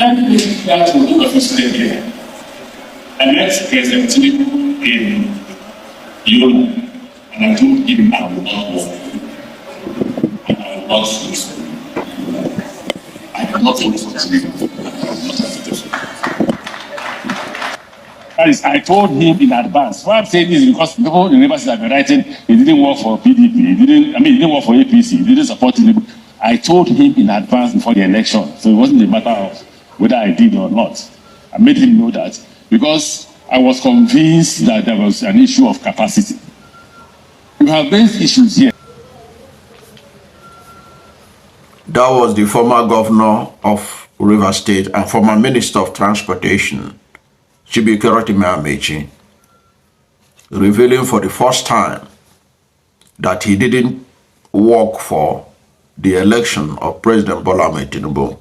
After that to do officially here, I met President Tinubu in Yola, and I told him I will not work. And I will not vote. I cannot vote for Tinubu. I will not have That is, I told him in advance. Why I'm saying this is because people in the university have been writing, he didn't work for PDP, he didn't work for APC, he didn't support Tinubu. I told him in advance before the election, so it wasn't a matter of whether I did or not. I made him know that because I was convinced that there was an issue of capacity. You have raised issues here. That was the former governor of Rivers State and former Minister of Transportation, Chibuike Rotimi Amaechi, revealing for the first time that he didn't work for the election of President Bola Ahmed Tinubu,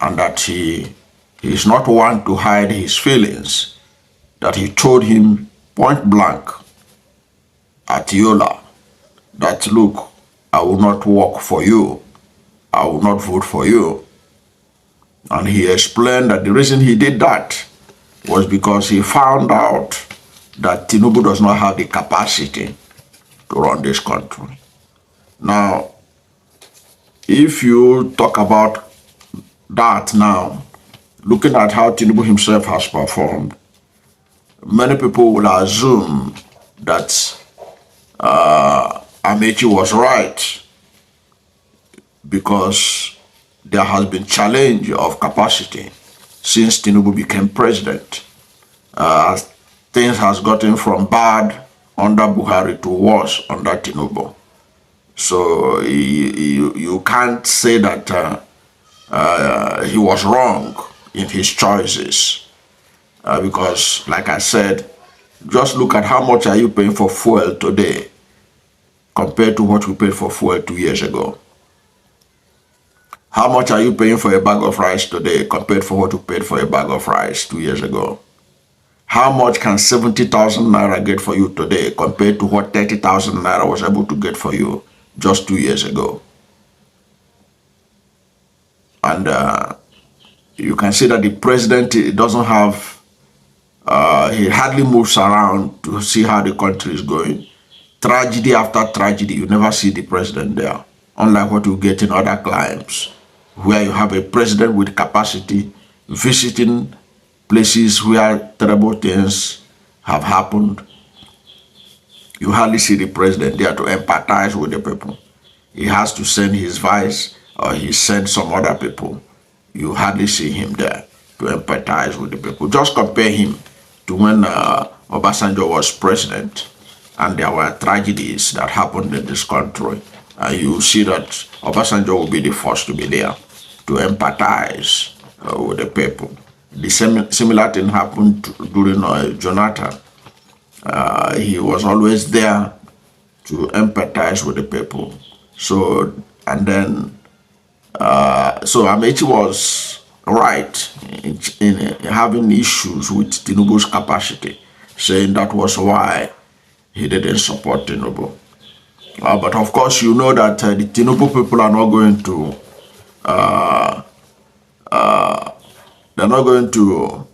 and that he is not one to hide his feelings, that he told him point blank at Yola that, look, I will not work for you, I will not vote for you. And he explained that the reason he did that was because he found out that Tinubu does not have the capacity to run this country. Now, if you talk about that now, looking at how Tinubu himself has performed, many people will assume that Amaechi was right because there has been challenge of capacity since Tinubu became president. Things has gotten from bad under Buhari to worse under Tinubu. So you can't say that he was wrong in his choices because, like I said, just look at how much are you paying for fuel today compared to what we paid for fuel 2 years ago. How much are you paying for a bag of rice today compared for what you paid for a bag of rice 2 years ago? How much can 70,000 naira get for you today compared to what 30,000 naira was able to get for you just 2 years ago? And you can see that the president doesn't have, he hardly moves around to see how the country is going. Tragedy after tragedy, you never see the president there, unlike what you get in other climes, where you have a president with capacity visiting places where terrible things have happened. You hardly see the president there to empathize with the people. He has to send his vice or he sends some other people. You hardly see him there to empathize with the people. Just compare him to when Obasanjo was president and there were tragedies that happened in this country. And you see that Obasanjo will be the first to be there to empathize with the people. The similar thing happened during Jonathan. He was always there to empathize with the people. So, and then, so Amaechi was right in having issues with Tinubu's capacity, saying that was why he didn't support Tinubu. But of course, you know that the Tinubu people are not going to, they're not going to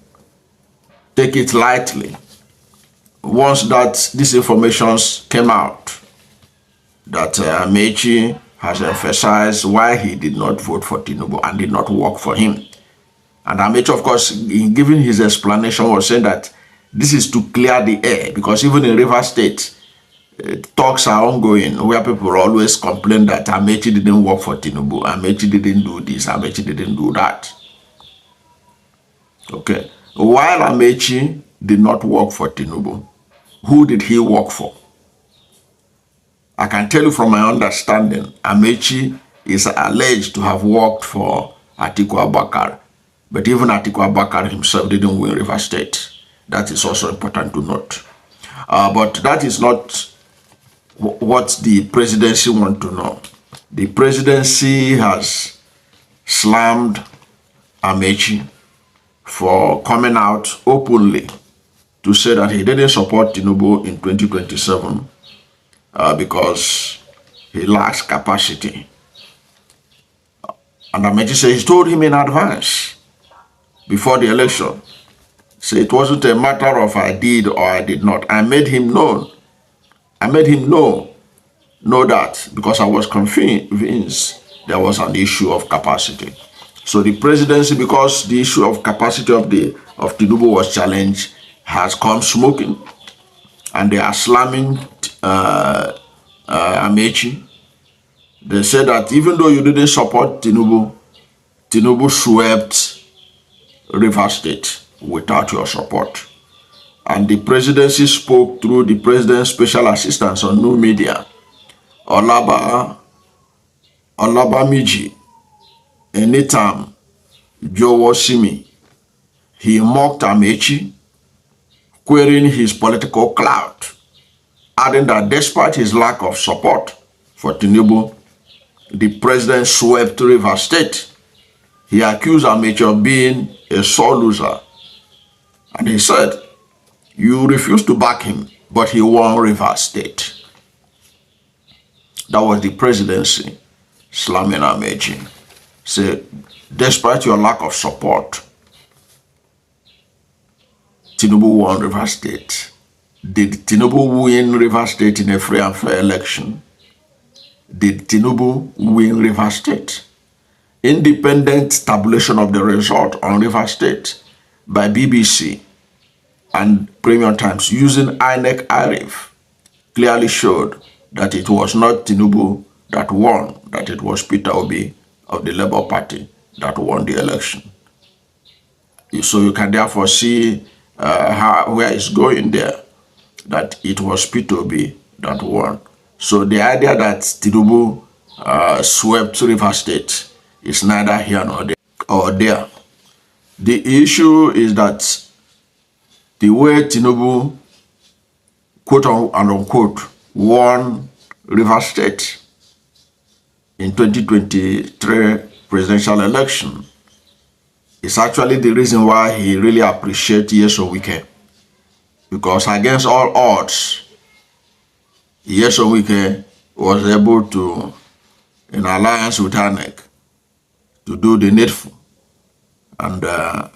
take it lightly. Once that these informations came out, that Amaechi has emphasized why he did not vote for Tinubu and did not work for him. And Amaechi, of course, in giving his explanation, was saying that this is to clear the air, because even in Rivers State, talks are ongoing where people always complain that Amaechi didn't work for Tinubu, Amaechi didn't do this, Amaechi didn't do that. Okay. While Amaechi did not work for Tinubu, who did he work for? I can tell you from my understanding, Amaechi is alleged to have worked for Atiku Abubakar, but even Atiku Abubakar himself didn't win Rivers State. That is also important to note. But that is not what the presidency want to know. The presidency has slammed Amaechi for coming out openly to say that he didn't support Tinubu in 2027 because he lacks capacity. And Amaechi said he told him in advance before the election. So it wasn't a matter of I did or I did not. I made him known. I made him know that because I was convinced there was an issue of capacity. So the presidency, because the issue of capacity of Tinubu was challenged, has come smoking, and they are slamming Amaechi. They said that even though you didn't support Tinubu, Tinubu swept Rivers State without your support. And the presidency spoke through the president's special assistants on new media, Olabamiji Enitan Jowosimi. He mocked Amaechi, querying his political clout, adding that despite his lack of support for Tinubu, the president swept Rivers State. He accused Amaechi of being a sore loser. And he said, you refused to back him, but he won Rivers State. That was the presidency slamming Amaechi. Say, despite your lack of support, Tinubu won Rivers State. Did Tinubu win Rivers State in a free and fair election? Did Tinubu win Rivers State? Independent tabulation of the result on Rivers State by BBC and Premium Times using INEC IRIF clearly showed that it was not Tinubu that won, that it was Peter Obi of the Labour Party that won the election. So you can therefore see where it's going there, that it was Peter Obi that won. So the idea that Tinubu swept Rivers State is neither here nor there. The issue is that the way Tinubu, quote unquote, won Rivers State in 2023 presidential election is actually the reason why he really appreciates Chibuike. Because against all odds, Chibuike was able to, in alliance with INEC, to do the needful. And the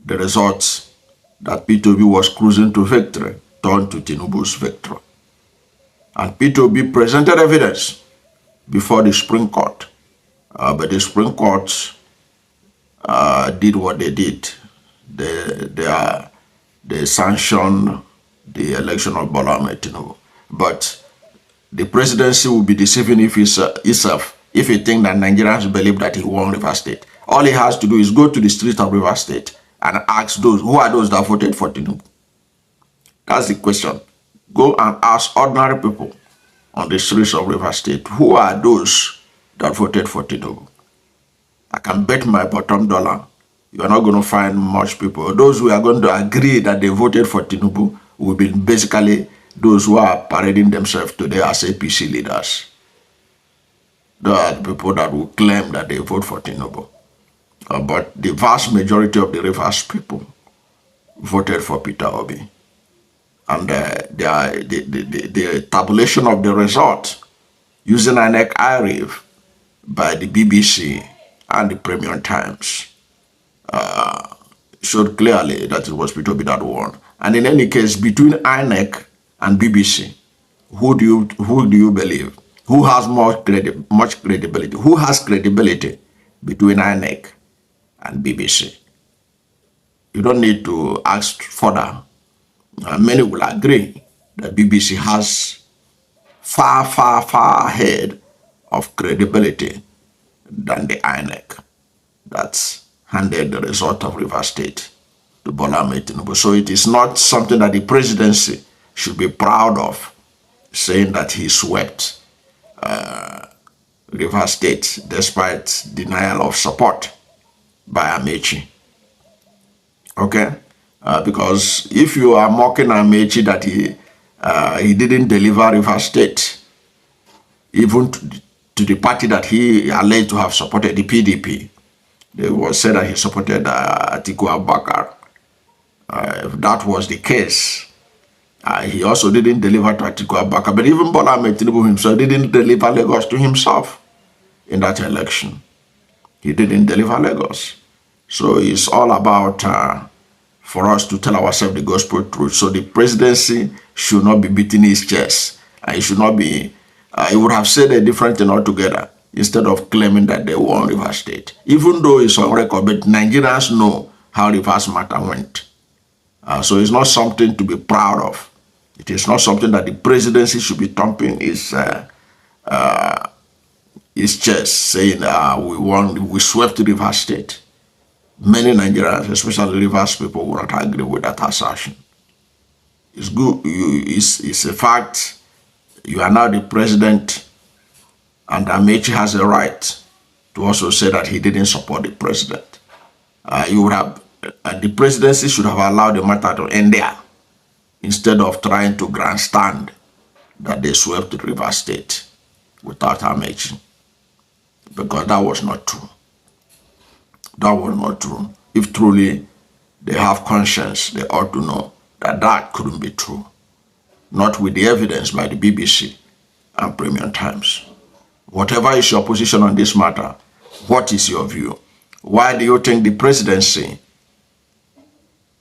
results that P2B was cruising to victory turned to Tinubu's victory. And P2B presented evidence before the Supreme Court. But the Supreme Court did what they did. They sanctioned the election of Bola Ahmed Tinubu. But the presidency will be deceiving itself if he thinks that Nigerians believe that he won Rivers State. All he has to do is go to the streets of Rivers State and ask those, who are those that voted for Tinubu? That's the question. Go and ask ordinary people on the streets of Rivers State, who are those that voted for Tinubu? I can bet my bottom dollar you are not going to find much people. Those who are going to agree that they voted for Tinubu will be basically those who are parading themselves today as APC leaders. There are people that will claim that they vote for Tinubu. But the vast majority of the Rivers people voted for Peter Obi. And the tabulation of the result using INEC IRIF by the BBC and the Premium Times showed clearly that it was Peter Obi that won. And in any case, between INEC and BBC, who do you believe? Who has much credibility? Who has credibility between INEC and BBC? You don't need to ask further. Many will agree that BBC has far ahead of credibility than the INEC that's handed the result of Rivers State to Bola Ahmed Tinubu. So it is not something that the presidency should be proud of, saying that he swept Rivers State despite denial of support by Amaechi. Okay? Because if you are mocking Amaechi that he didn't deliver Rivers State, even to the party that he alleged to have supported, the PDP, they was said that he supported Atiku Abubakar. If that was the case, he also didn't deliver to Atiku Abubakar. But even Bola Ahmed Tinubu himself didn't deliver Lagos to himself in that election. He didn't deliver Lagos. So it's all about for us to tell ourselves the gospel truth. So the presidency should not be beating his chest. And it should not be, he would have said a different thing altogether instead of claiming that they won Rivers State. Even though it's on record, but Nigerians know how Rivers matter went. So it's not something to be proud of. It is not something that the presidency should be thumping his chest, saying we won, we swept Rivers State. Many Nigerians, especially Rivers people, will not agree with that assertion. It's good. It's a fact. You are now the president, and Amaechi has a right to also say that he didn't support the president. You would have the presidency should have allowed the matter to end there, instead of trying to grandstand that they swept the Rivers State without Amaechi, because that was not true. That was not true. If truly they have conscience, they ought to know that that couldn't be true. Not with the evidence by the BBC and Premium Times. Whatever is your position on this matter, what is your view? Why do you think the presidency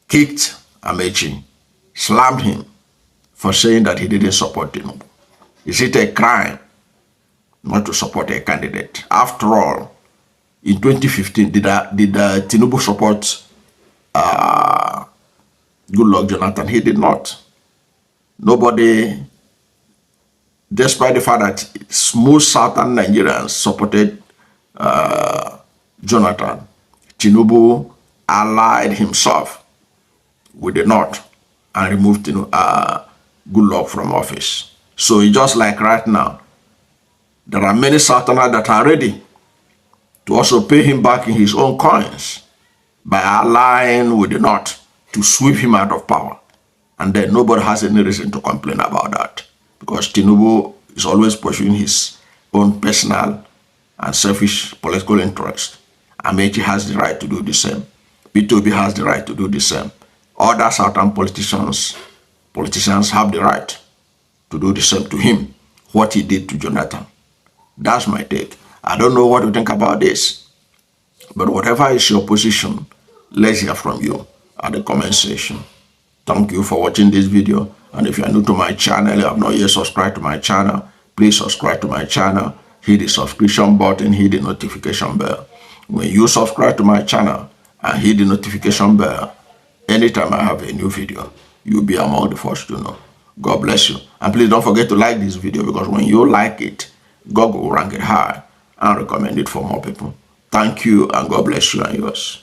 kicked Amaechi, slammed him for saying that he didn't support Tinubu? Is it a crime not to support a candidate? After all, in 2015, did Tinubu support Goodluck Jonathan? He did not. Nobody, despite the fact that most southern Nigerians supported Jonathan, Tinubu allied himself with the North and removed Goodluck from office. So it's just like right now, there are many southerners that are ready to also pay him back in his own coins by allying with the North to sweep him out of power. And then nobody has any reason to complain about that, because Tinubu is always pursuing his own personal and selfish political interest. Amaechi has the right to do the same. P2B has the right to do the same. Other southern politicians have the right to do the same to him, what he did to Jonathan. That's my take. I don't know what you think about this, but whatever is your position, let's hear from you at the comment section. Thank you for watching this video, and if you are new to my channel, you have not yet subscribed to my channel, please subscribe to my channel, hit the subscription button, hit the notification bell. When you subscribe to my channel and hit the notification bell, anytime I have a new video, you'll be among the first to know. God bless you. And please don't forget to like this video, because when you like it, God will rank it high and recommend it for more people. Thank you, and God bless you and yours.